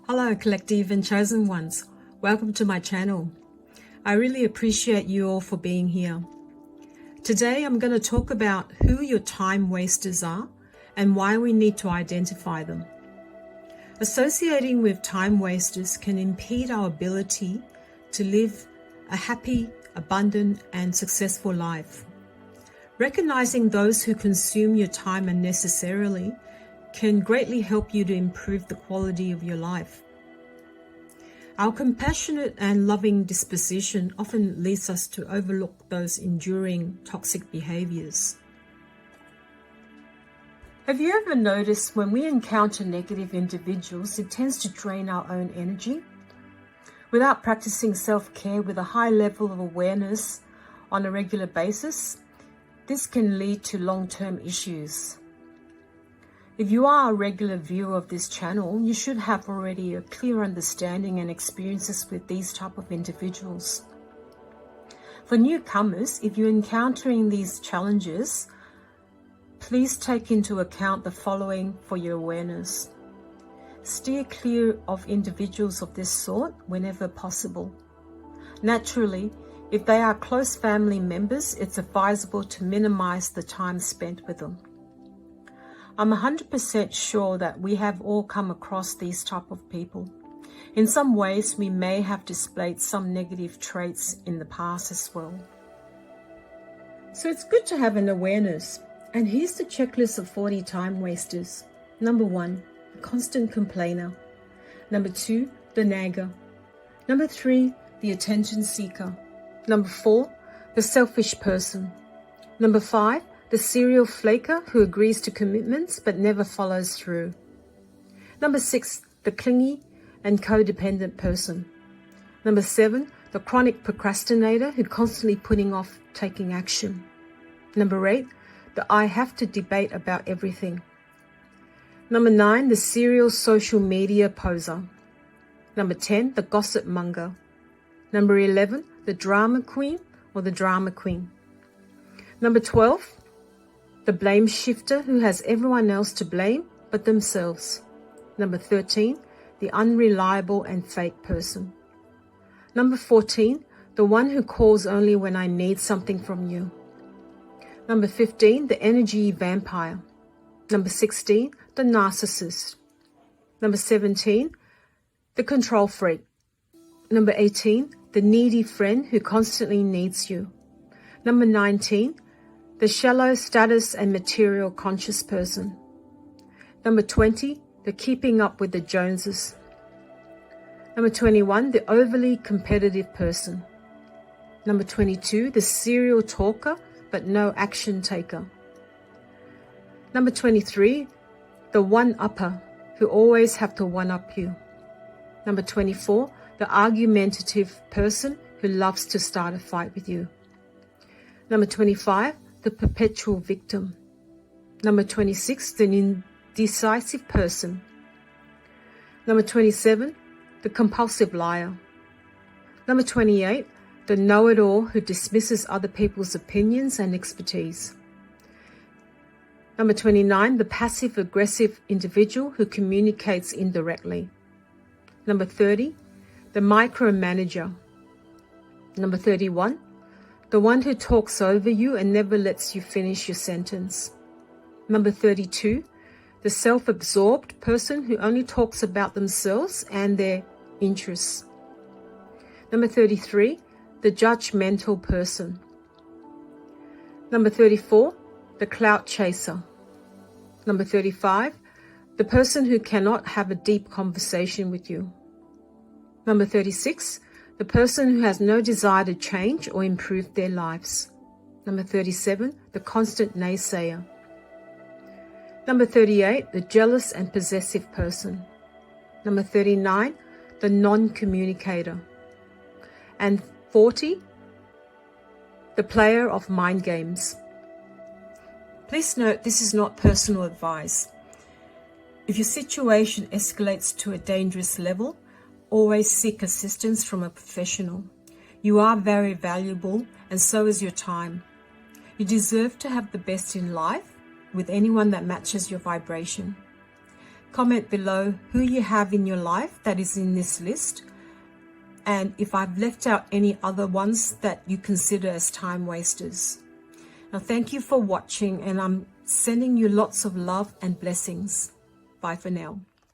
Hello, collective and chosen ones. Welcome to my channel. I really appreciate you all for being here. Today, I'm going to talk about who your time wasters are and why we need to identify them. Associating with time wasters can impede our ability to live a happy, abundant, and successful life. Recognizing those who consume your time unnecessarily can greatly help you to improve the quality of your life. Our compassionate and loving disposition often leads us to overlook those enduring toxic behaviors. Have you ever noticed when we encounter negative individuals, it tends to drain our own energy? Without practicing self-care with a high level of awareness on a regular basis, this can lead to long-term issues. If you are a regular viewer of this channel, you should have already a clear understanding and experiences with these type of individuals. For newcomers, if you're encountering these challenges, please take into account the following for your awareness. Steer clear of individuals of this sort whenever possible. Naturally, if they are close family members, it's advisable to minimize the time spent with them. I'm 100% sure that we have all come across these type of people. In some ways, we may have displayed some negative traits in the past as well. So it's good to have an awareness. And here's the checklist of 40 time wasters. Number 1, the constant complainer. Number 2, the nagger. Number 3, the attention seeker. Number 4, the selfish person. Number 5, the serial flaker who agrees to commitments but never follows through. Number 6, the clingy and codependent person. Number 7, the chronic procrastinator who constantly putting off taking action. Number 8, the I have to debate about everything. Number 9, the serial social media poser. Number 10, the gossip monger. Number 11, the drama queen or the drama queen. Number 12, the blame shifter who has everyone else to blame but themselves. Number 13, the unreliable and fake person. Number 14, the one who calls only when I need something from you. Number 15, the energy vampire. Number 16, the narcissist. Number 17, the control freak. Number 18, the needy friend who constantly needs you. Number 19, the shallow status and material conscious person. Number 20, the keeping up with the Joneses. Number 21, the overly competitive person. Number 22, the serial talker but no action taker. Number 23, the one-upper who always have to one-up you. Number 24, the argumentative person who loves to start a fight with you. Number 25, the perpetual victim. Number 26, the indecisive person. Number 27, the compulsive liar. Number 28, the know-it-all who dismisses other people's opinions and expertise. Number 29, the passive-aggressive individual who communicates indirectly. Number 30, the micromanager. Number 31, the one who talks over you and never lets you finish your sentence. Number 32, the self-absorbed person who only talks about themselves and their interests. Number 33, the judgmental person. Number 34, the clout chaser. Number 35, the person who cannot have a deep conversation with you. Number 36, the person who has no desire to change or improve their lives. Number 37, the constant naysayer. Number 38, the jealous and possessive person. Number 39, the non-communicator. And 40, the player of mind games. Please note this is not personal advice. If your situation escalates to a dangerous level, always seek assistance from a professional. You are very valuable, and so is your time. You deserve to have the best in life with anyone that matches your vibration. Comment below who you have in your life that is in this list, and if I've left out any other ones that you consider as time wasters. Now, thank you for watching, and I'm sending you lots of love and blessings. Bye for now.